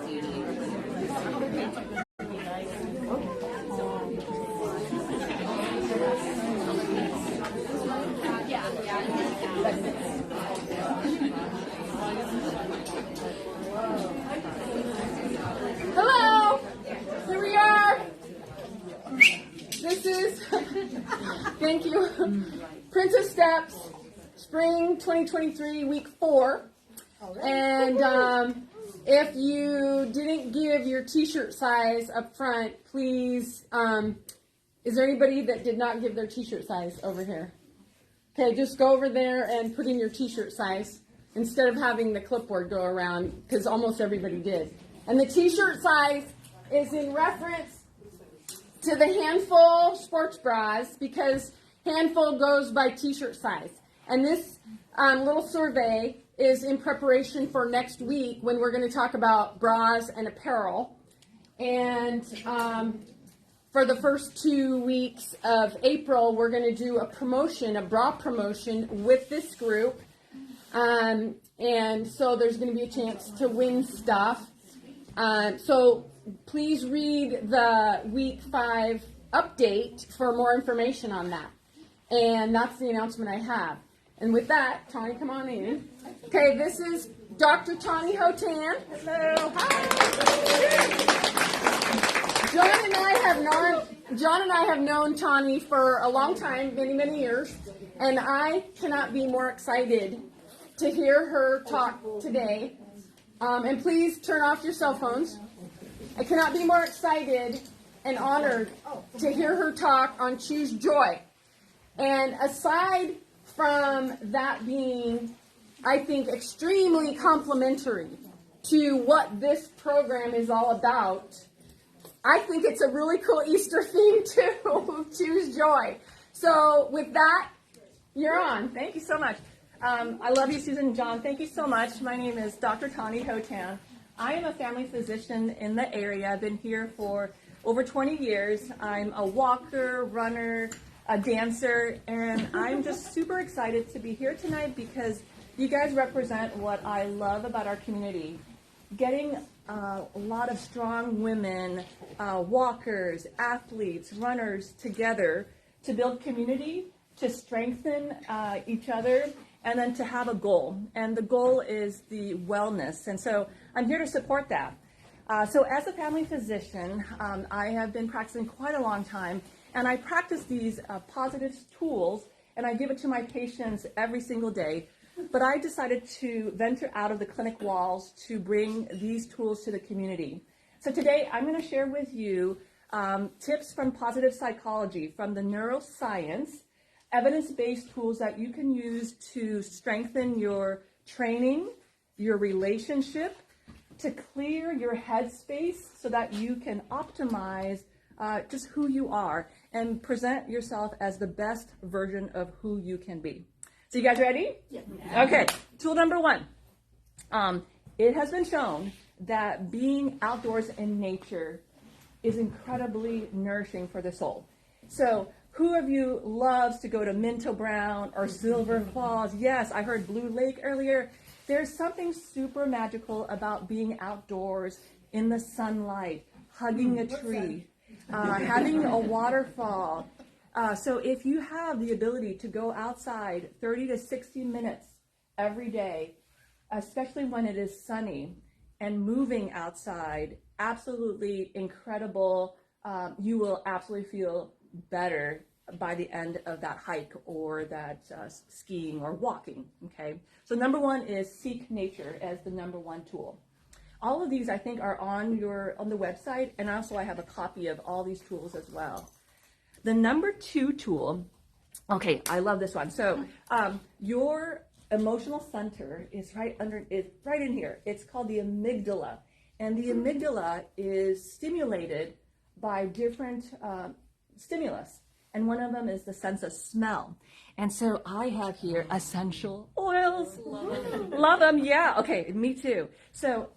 Hello, here we are. This is, thank you, Princess Steps, Spring 2023, Week 4. And if you didn't give your t-shirt size up front, please, is there anybody that did not give their t-shirt size over here? Okay, just go over there and put in your t-shirt size instead of having the clipboard go around, because almost everybody did. And the t-shirt size is in reference to the Handful sports bras, because Handful goes by t-shirt size. And this little survey is in preparation for next week when we're going to talk about bras and apparel. And for the first 2 weeks of April, we're going to do a promotion, a bra promotion with this group. And so there's going to be a chance to win stuff. So please read the Week 5 update for more information on that. And that's the announcement I have. And with that, Tanie, come on in. Okay, this is Dr. Tanie Hotan. Hello. Hi. John and I have known Tanie for a long time, many, many years. And I cannot be more excited to hear her talk today. And please turn off your cell phones. I cannot be more excited and honored to hear her talk on Choose Joy. And aside from that being, I think, extremely complimentary to what this program is all about, I think it's a really cool Easter theme too, Choose Joy. So with that, you're on. Thank you so much. I love you, Susan and John. Thank you so much. My name is Dr. Tanie Hotan. I am a family physician in the area. I've been here for over 20 years. I'm a walker, runner, a dancer, and I'm just super excited to be here tonight because you guys represent what I love about our community. Getting a lot of strong women, walkers, athletes, runners together to build community, to strengthen each other, and then to have a goal. And the goal is the wellness. And so I'm here to support that. So as a family physician, I have been practicing quite a long time, and I practice these positive tools, and I give it to my patients every single day. But I decided to venture out of the clinic walls to bring these tools to the community. So today I'm going to share with you tips from positive psychology, from the neuroscience, evidence-based tools that you can use to strengthen your training, your relationship, to clear your headspace so that you can optimize just who you are and present yourself as the best version of who you can be. So you guys ready? Yeah. Okay, tool number 1. It has been shown that being outdoors in nature is incredibly nourishing for the soul. So who of you loves to go to Minto Brown or Silver Falls? Yes, I heard Blue Lake earlier. There's something super magical about being outdoors in the sunlight, hugging a tree, having a waterfall. So if you have the ability to go outside 30 to 60 minutes every day, especially when it is sunny, and moving outside, absolutely incredible. You will absolutely feel better by the end of that hike or that skiing or walking, okay? So number 1 is seek nature as the number 1 tool. All of these I think are on the website, and also I have a copy of all these tools as well. The number 2 tool, okay, I love this one. So your emotional center is right in here. It's called the amygdala, and the amygdala is stimulated by different stimulus, and one of them is the sense of smell. And so I have here essential oils. Love them, yeah. Okay, me too. So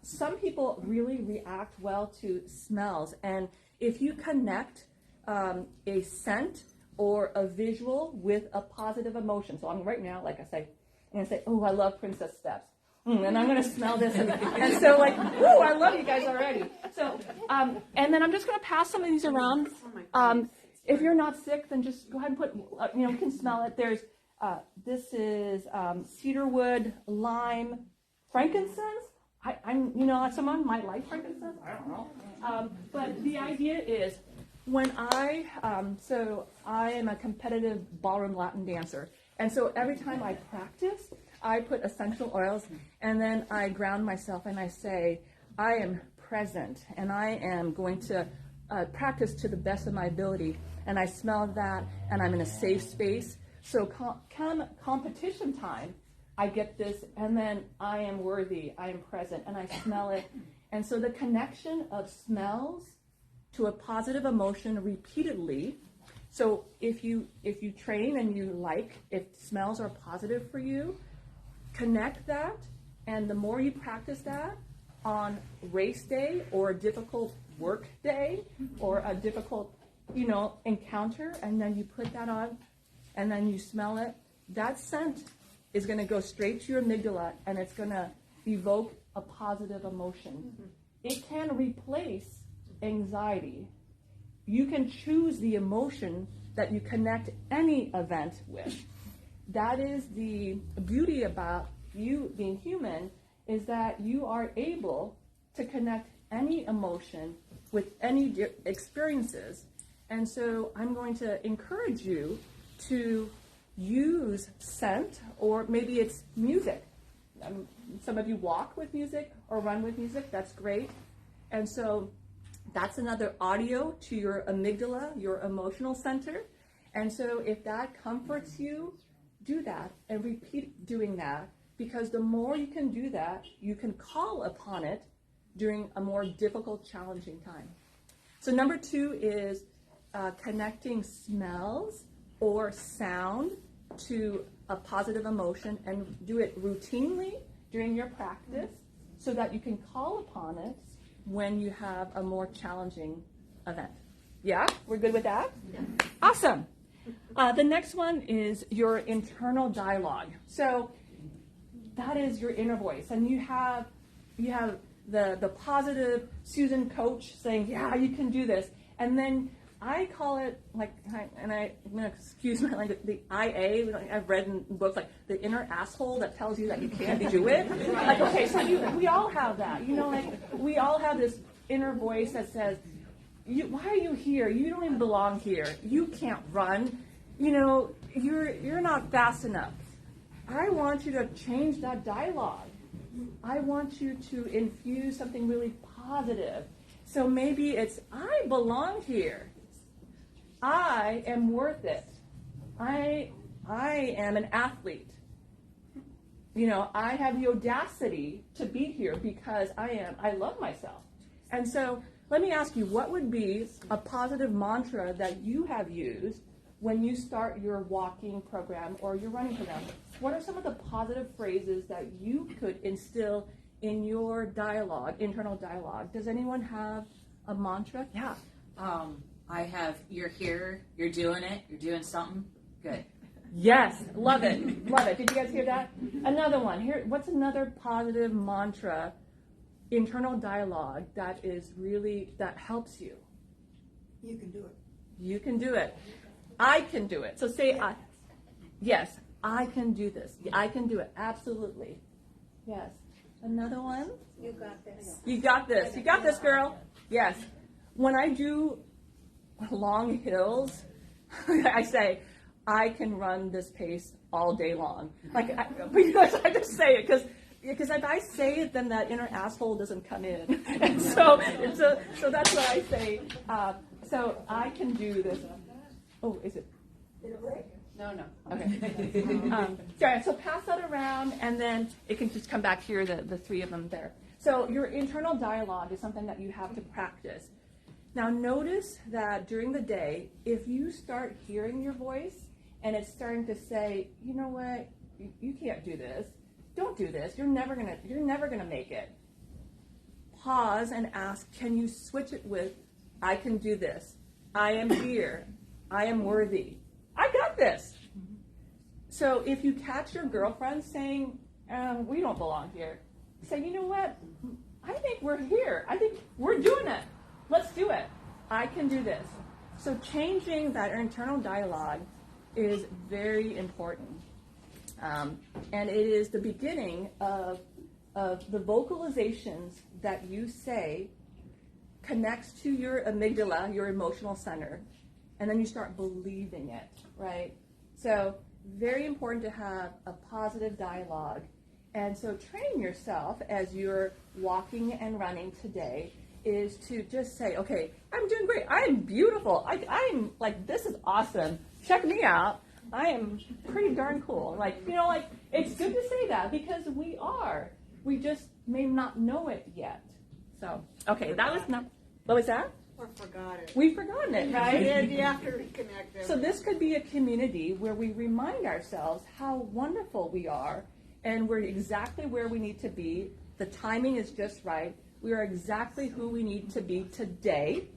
some people really react well to smells, and if you connect a scent or a visual with a positive emotion, so I'm right now, like I say, I'm gonna say, oh, I love Princess Steps. and I'm going to smell this. And so like, woo, I love you guys already. So, and then I'm just going to pass some of these around. If you're not sick, then just go ahead and put, you can smell it. There's, this is cedarwood, lime, frankincense. I'm, someone might like frankincense. I don't know. But the idea is when so I am a competitive ballroom Latin dancer. And so every time I practice, I put essential oils and then I ground myself and I say, I am present and I am going to practice to the best of my ability. And I smell that and I'm in a safe space. So come competition time, I get this, and then I am worthy, I am present, and I smell it. And so the connection of smells to a positive emotion repeatedly. So if you train and if smells are positive for you, connect that, and the more you practice that on race day or a difficult work day or a difficult, encounter, and then you put that on, and then you smell it, that scent is going to go straight to your amygdala, and it's going to evoke a positive emotion. It can replace anxiety. You can choose the emotion that you connect any event with. That is the beauty about you being human, is that you are able to connect any emotion with any experiences. And so I'm going to encourage you to use scent, or maybe it's music. Some of you walk with music or run with music, that's great. And so that's another audio to your amygdala, your emotional center. And so if that comforts you, do that and repeat doing that, because the more you can do that, you can call upon it during a more difficult, challenging time. So number 2 is connecting smells or sound to a positive emotion, and do it routinely during your practice so that you can call upon it when you have a more challenging event. Yeah? We're good with that? Yeah. Awesome. The next one is your internal dialogue. So that is your inner voice, and you have the positive Susan coach saying, yeah, you can do this. And then I call it, I'm going to excuse my language, the IA. I've read in books like the inner asshole that tells you that you can't do it. Okay, so we all have that. We all have this inner voice that says, why are you here? You don't even belong here. You can't run. You're not fast enough. I want you to change that dialogue. I want you to infuse something really positive. So maybe it's, I belong here. I am worth it. I am an athlete. I have the audacity to be here because I love myself. And so let me ask you, what would be a positive mantra that you have used when you start your walking program or your running program? What are some of the positive phrases that you could instill in your dialogue, internal dialogue? Does anyone have a mantra? Yeah. I have, you're here, you're doing it, you're doing something, good. Yes, love it, love it. Did you guys hear that? Another one. Here, what's another positive mantra, internal dialogue that helps you? You can do it. You can do it. I can do it. So say, yes, I can do this. I can do it. Absolutely. Yes. Another one? You got this. You got this. You got this, girl. Yes. When I do long hills, I say, I can run this pace all day long. Because I just say it, because if I say it, then that inner asshole doesn't come in. And so that's what I say. So I can do this. Oh, is it? Did it work? No. Okay. Sorry, so pass that around, and then it can just come back here, the 3 of them there. So your internal dialogue is something that you have to practice. Now notice that during the day, if you start hearing your voice and it's starting to say, you know what, you can't do this, don't do this, you're never gonna make it. Pause and ask, can you switch it with, I can do this, I am here, I am worthy, I got this. So if you catch your girlfriend saying, we don't belong here. Say, you know what? I think we're here. I think we're doing it. Let's do it. I can do this. So changing that internal dialogue is very important. And it is the beginning of the vocalizations that you say connects to your amygdala, your emotional center, and then you start believing it, right? So very important to have a positive dialogue. And so train yourself as you're walking and running today is to just say, okay, I'm doing great. I'm beautiful. I'm like, this is awesome. Check me out. I am pretty darn cool. Like, you know, like, it's good to say that because we are. We just may not know it yet. So, okay, that was not, what was that? Or forgot it. We've forgotten it, right? And you have to reconnect them. So this could be a community where we remind ourselves how wonderful we are and we're exactly where we need to be. The timing is just right. We are exactly who we need to be today,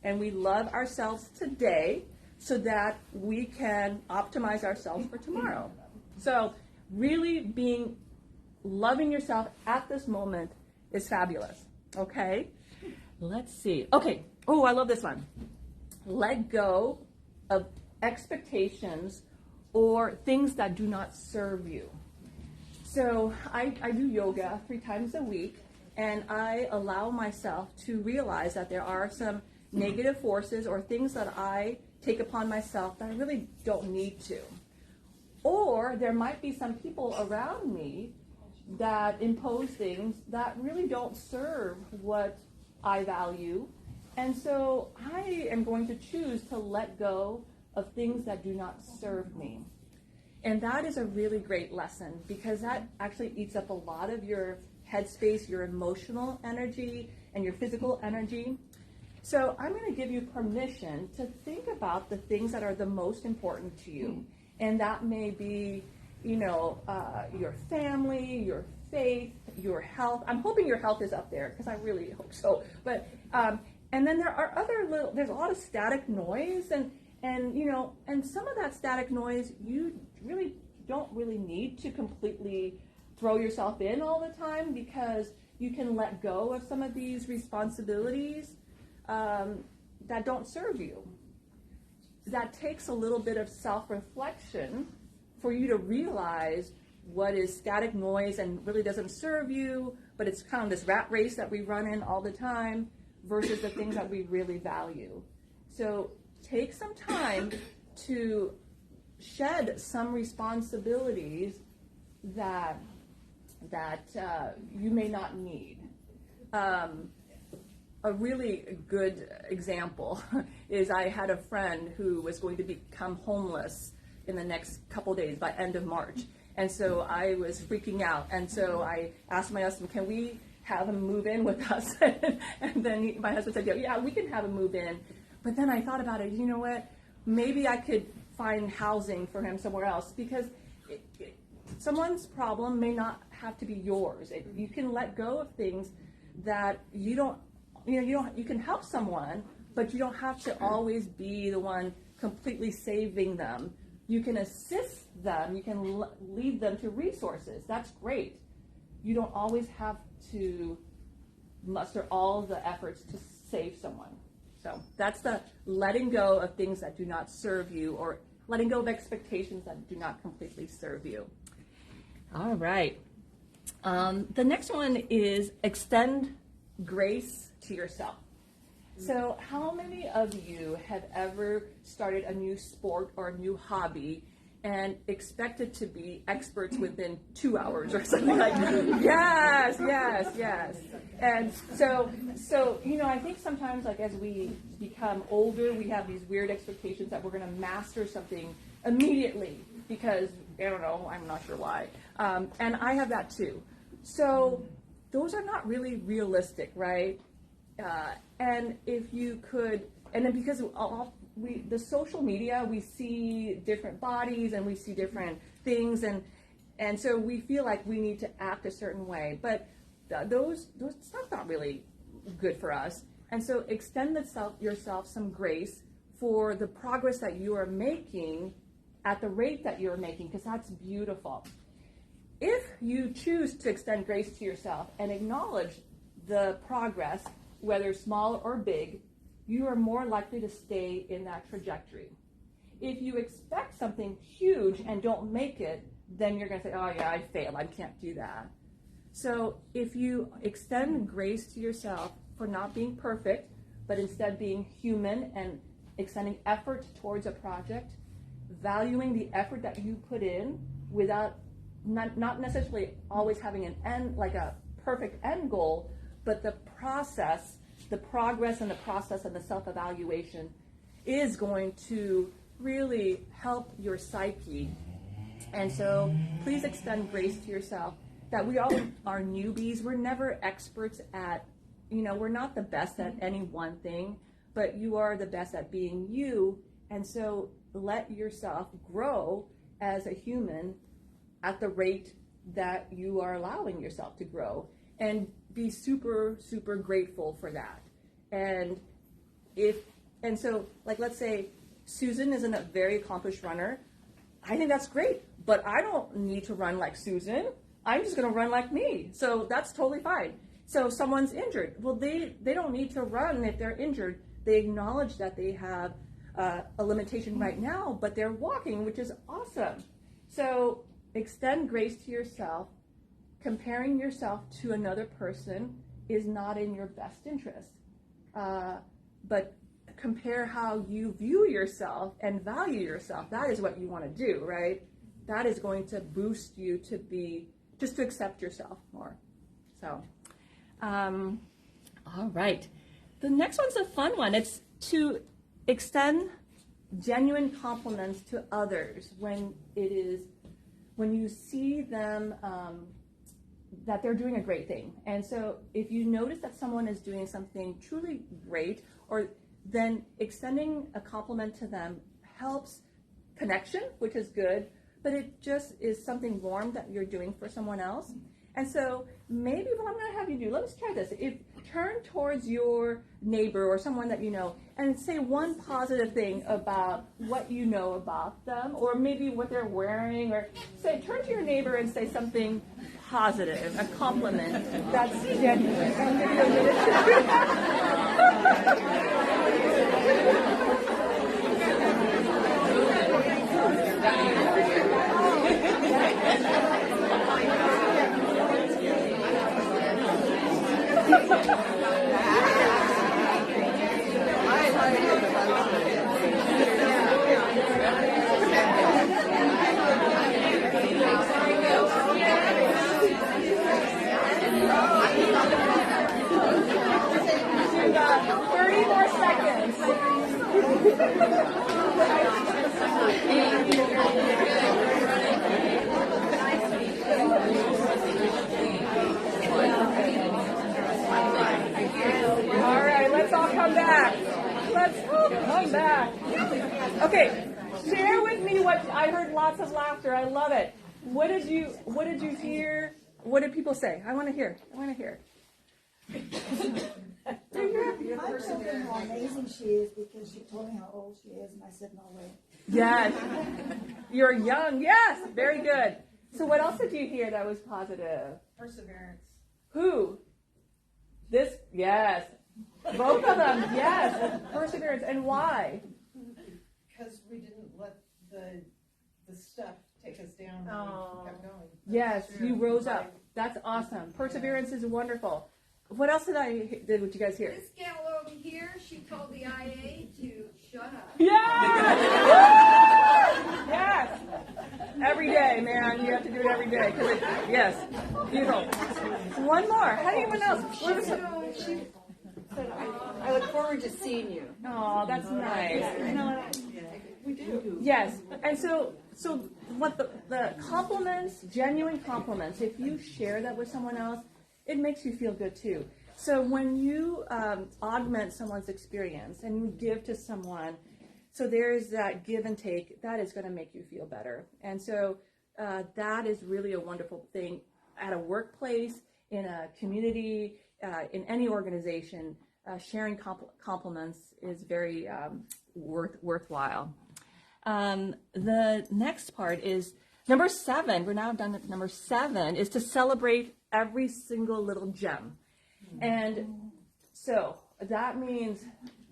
and we love ourselves today so that we can optimize ourselves for tomorrow. So really loving yourself at this moment is fabulous, okay? Let's see. Okay. Oh, I love this one. Let go of expectations or things that do not serve you. So I do yoga 3 times a week, and I allow myself to realize that there are some negative forces or things that I take upon myself that I really don't need to. Or there might be some people around me that impose things that really don't serve what I value. And so I am going to choose to let go of things that do not serve me. And that is a really great lesson because that actually eats up a lot of your headspace, your emotional energy, and your physical energy. So I'm going to give you permission to think about the things that are the most important to you. And that may be, your family, your faith, your health. I'm hoping your health is up there because I really hope so. But and then there are there's a lot of static noise and some of that static noise you really don't really need to completely throw yourself in all the time because you can let go of some of these responsibilities that don't serve you. That takes a little bit of self-reflection for you to realize what is static noise and really doesn't serve you, but it's kind of this rat race that we run in all the time versus the things that we really value. So take some time to shed some responsibilities that you may not need. A really good example is I had a friend who was going to become homeless in the next couple days by end of March. And so I was freaking out. And so I asked my husband, can we have him move in with us? And then my husband said, yeah, we can have him move in. But then I thought about it, you know what? Maybe I could find housing for him somewhere else because someone's problem may not have to be yours. You can let go of things that you can help someone, but you don't have to always be the one completely saving them. You can assist them. You can lead them to resources. That's great. You don't always have to muster all the efforts to save someone. So that's the letting go of things that do not serve you or letting go of expectations that do not completely serve you. All right. The next one is extend grace to yourself. So how many of you have ever started a new sport or a new hobby and expected to be experts within 2 hours or something like that? Yes. And so I think sometimes like as we become older, we have these weird expectations that we're going to master something immediately because, I don't know, I'm not sure why. And I have that too. So those are not really realistic, right? And if you could, and then because the social media, we see different bodies and we see different things, and so we feel like we need to act a certain way, but that's not really good for us. And so extend yourself some grace for the progress that you are making at the rate that you're making, because that's beautiful. if you choose to extend grace to yourself and acknowledge the progress, whether small or big, you are more likely to stay in that trajectory. If you expect something huge and don't make it, then you're going to say, oh yeah, I failed, I can't do that. So if you extend grace to yourself for not being perfect, but instead being human and extending effort towards a project, valuing the effort that you put in without not necessarily always having an end, like a perfect end goal, but the process, the progress and the process and the self-evaluation is going to really help your psyche. And so please extend grace to yourself, that we all are newbies. We're never experts at, we're not the best at any one thing, but you are the best at being you. And so let yourself grow as a human at the rate that you are allowing yourself to grow, and be super, super grateful for that. And so let's say Susan isn't a very accomplished runner. I think that's great, but I don't need to run like Susan. I'm just going to run like me. So that's totally fine. So someone's injured. Well, they don't need to run if they're injured. They acknowledge that they have a limitation right now, but they're walking, which is awesome. So extend grace to yourself. Comparing yourself to another person is not in your best interest. But compare how you view yourself and value yourself. That is what you want to do, right? That is going to boost you to just to accept yourself more. So, all right. The next one's a fun one. It's to extend genuine compliments to others when you see them, that they're doing a great thing. And so if you notice that someone is doing something truly great, or then extending a compliment to them helps connection, which is good, but it just is something warm that you're doing for someone else. And so maybe what I'm going to have you do, let's try this. Turn towards your neighbor or someone that you know and say one positive thing about what you know about them, or maybe what they're wearing, or turn to your neighbor and say something positive, a compliment that's genuine. I'll give you a Okay, share with me what I heard. Lots of laughter. I love it. What did you hear? What did people say? I want to hear. I told her how amazing she is because she told me how old she is, and I said, no way. Yes. You're young. Yes. Very good. So what else did you hear that was positive? Perseverance. Who? This? Yes. Both of them. Yes. Perseverance. And why? Because we didn't let the stuff take us down. We kept going. Yes. You rose up. That's awesome. Perseverance is wonderful. What else did you guys hear? This gal over here, she told the IA to shut up. Yes! Yes! Every day, man. You have to do it every day. Yes. Beautiful. One more. Anyone else? She said, I look forward to seeing you. Oh, that's nice. We do. Yes. And so what the compliments, genuine compliments, if you share that with someone else, it makes you feel good too. So when you augment someone's experience and you give to someone, so there's that give and take, that is going to make you feel better. And so that is really a wonderful thing at a workplace, in a community, in any organization. Sharing compliments is very worthwhile. The next part is Number 7, we're now done at number 7, is to celebrate every single little gem. And so that means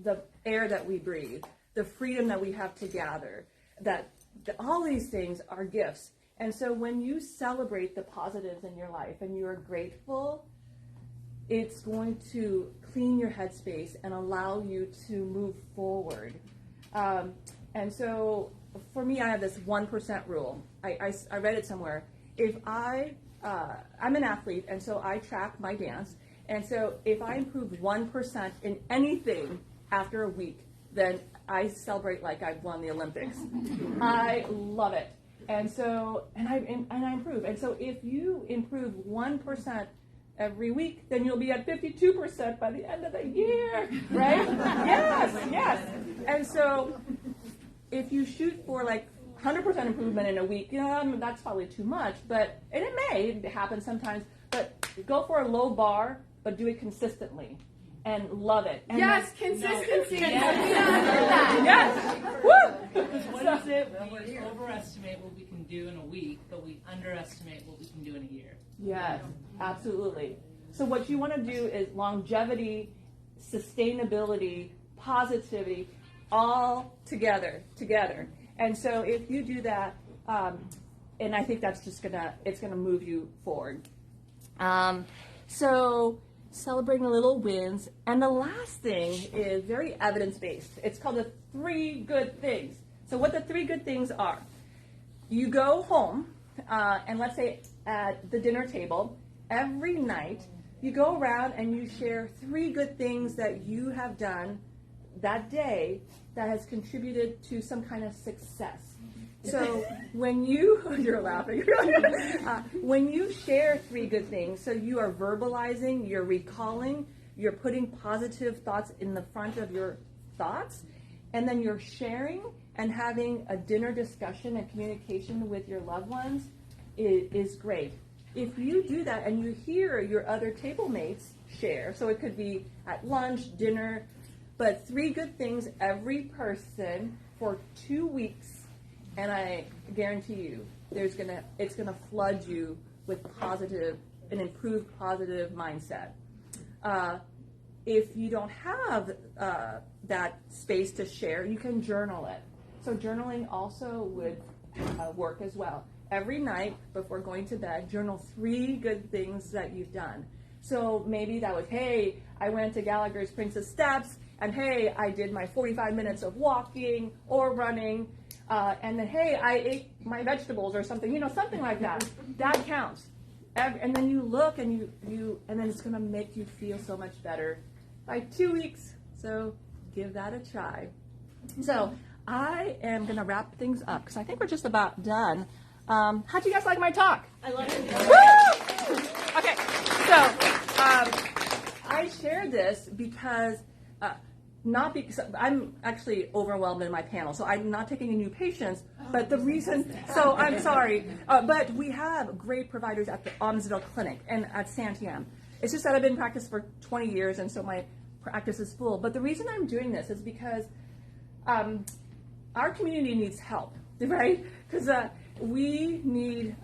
the air that we breathe, the freedom that we have to gather, that all these things are gifts. And so when you celebrate the positives in your life and you are grateful, it's going to clean your headspace and allow you to move forward. And so for me, I have this 1% rule. I read it somewhere. If I'm an athlete, and so I track my dance. And so if I improve 1% in anything after a week, then I celebrate like I've won the Olympics. I love it. And so, and I improve. And so if you improve 1% every week, then you'll be at 52% by the end of the year, right? Yes. And so if you shoot for like 100% improvement in a week, that's probably too much, and it may happen sometimes, but go for a low bar, but do it consistently and love it. And Yes, consistency. Yes. Woo! What is it? We overestimate what we can do in a week, but we underestimate what we can do in a year. Yes, absolutely. So what you want to do is longevity, sustainability, positivity, all together. And so if you do that, and I think that's just it's gonna move you forward. So celebrating little wins. And the last thing is very evidence-based. It's called the 3 good things. So what the 3 good things are: you go home, and let's say at the dinner table, every night, you go around and you share 3 good things that you have done that day that has contributed to some kind of success. So when you're laughing, when you share 3 good things, so you are verbalizing, you're recalling, you're putting positive thoughts in the front of your thoughts, and then you're sharing and having a dinner discussion and communication with your loved ones is great. If you do that and you hear your other table mates share, so it could be at lunch, dinner, but 3 good things every person for 2 weeks, and I guarantee you, it's gonna flood you with an improved positive mindset. If you don't have that space to share, you can journal it. So journaling also would work as well. Every night before going to bed, journal 3 good things that you've done. So maybe that was, hey, I went to Gallagher's Princess Steps, and hey, I did my 45 minutes of walking or running, and then hey, I ate my vegetables or something, something like that. That counts. And then you look and and then it's going to make you feel so much better by 2 weeks. So give that a try. So I am going to wrap things up because I think we're just about done. How'd you guys like my talk? I love it. Woo! Okay, so I shared this because not because I'm actually overwhelmed in my panel, so I'm not taking any new patients. But the reason, so I'm sorry, but we have great providers at the Amsville Clinic and at Santiam. It's just that I've been in practice for 20 years, and so my practice is full. But the reason I'm doing this is because our community needs help, right? Because we need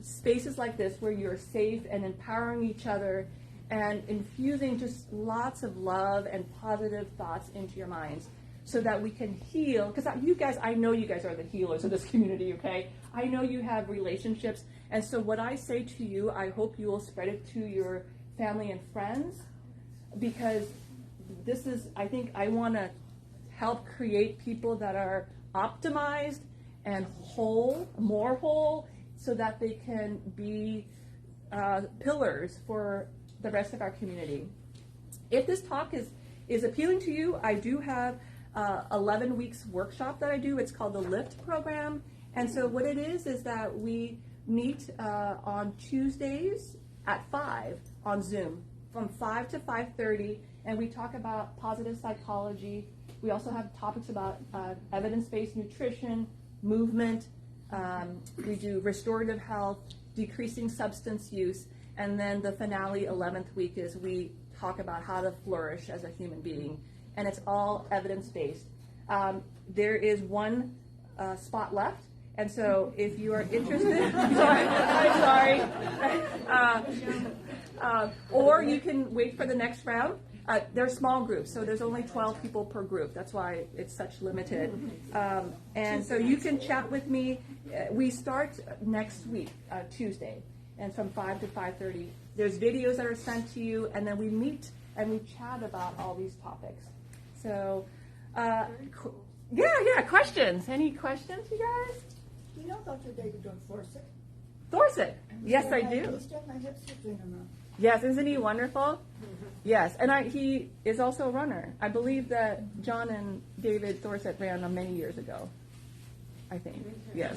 spaces like this where you're safe and empowering each other and infusing just lots of love and positive thoughts into your minds so that we can heal. Because I know you guys are the healers of this community, okay? I know you have relationships. And so what I say to you, I hope you will spread it to your family and friends, because I think I want to help create people that are optimized and whole, more whole, so that they can be pillars for the rest of our community. If this talk is appealing to you, I do have 11 weeks workshop that I do. It's called the Lift program. And so what it is that we meet on Tuesdays at 5 on Zoom from 5 to 5:30, and we talk about positive psychology. We also have topics about evidence-based nutrition, movement. We do restorative health, decreasing substance use, and then the finale 11th week is we talk about how to flourish as a human being, and it's all evidence-based. There is one spot left. And so if you are interested, sorry, or you can wait for the next round. They're small groups, so there's only 12 people per group. That's why it's such limited. And so you can chat with me. We start next week, Tuesday, and from 5 to 5:30. There's videos that are sent to you, and then we meet and we chat about all these topics. So, yeah, questions. Any questions, you guys? Do you know Dr. David Dorset? Dorset. Yes, I do. He's done my hip surgery now. Yes, isn't he wonderful? Yes, and he is also a runner. I believe that John and David Dorset ran many years ago. I think. Yes.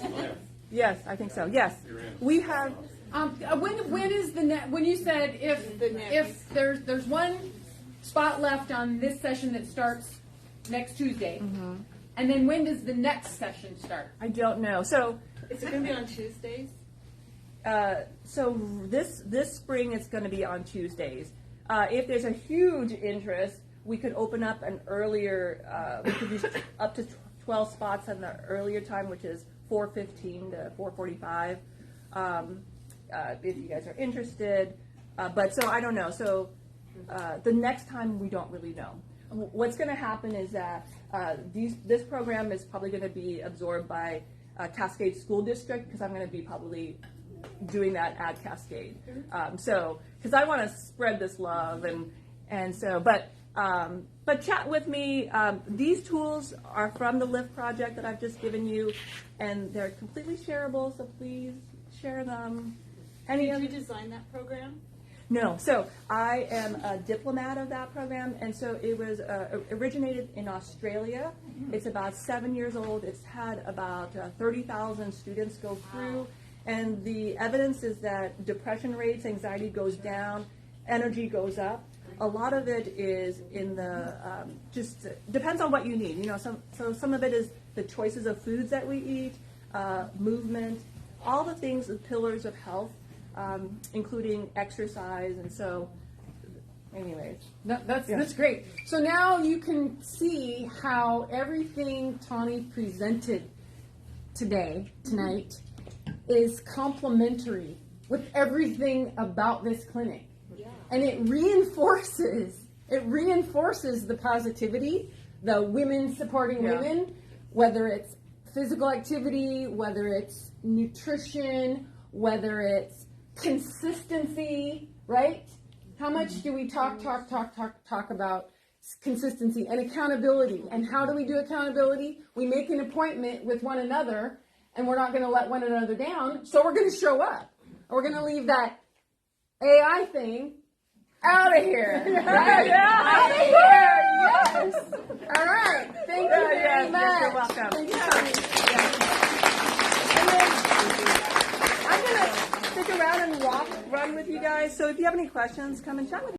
Yes, I think so. Yes, we have. When is the when you said if there's one spot left on this session that starts next Tuesday, and then when does the next session start? I don't know. So Is it going to be on Tuesdays? So this spring it's going to be on Tuesdays. If there's a huge interest, we could open up an earlier. We could use up to 12 spots in the earlier time, which is 4:15 to 4:45. If you guys are interested, but so I don't know. So the next time we don't really know. What's going to happen is that this program is probably going to be absorbed by Cascade School District because I'm going to be probably doing that at Cascade. So because I want to spread this love and so but chat with me. These tools are from the Lift project that I've just given you, and they're completely shareable. So please share them. Did you design that program? No, so I am a diplomat of that program, and so it was originated in Australia. It's about 7 years old. It's had about 30,000 students go through, and the evidence is that depression rates, anxiety goes down, energy goes up. A lot of it is in the just depends on what you need. You know, some of it is the choices of foods that we eat, movement, all the things, the pillars of health. Including exercise, and so anyways. That's great. So now you can see how everything Tanie presented tonight is complementary with everything about this clinic. And it reinforces the positivity, the women supporting women, whether it's physical activity, whether it's nutrition, whether it's consistency, right? How much do we talk about consistency and accountability? And how do we do accountability? We make an appointment with one another, and we're not going to let one another down, so we're going to show up. We're going to leave that AI thing out of here. Right? Out of here, yes. All right. Thank you very much. Yes, you're welcome. Thank you. And then I'm going to stick around and run with you guys. So if you have any questions, come and chat with me.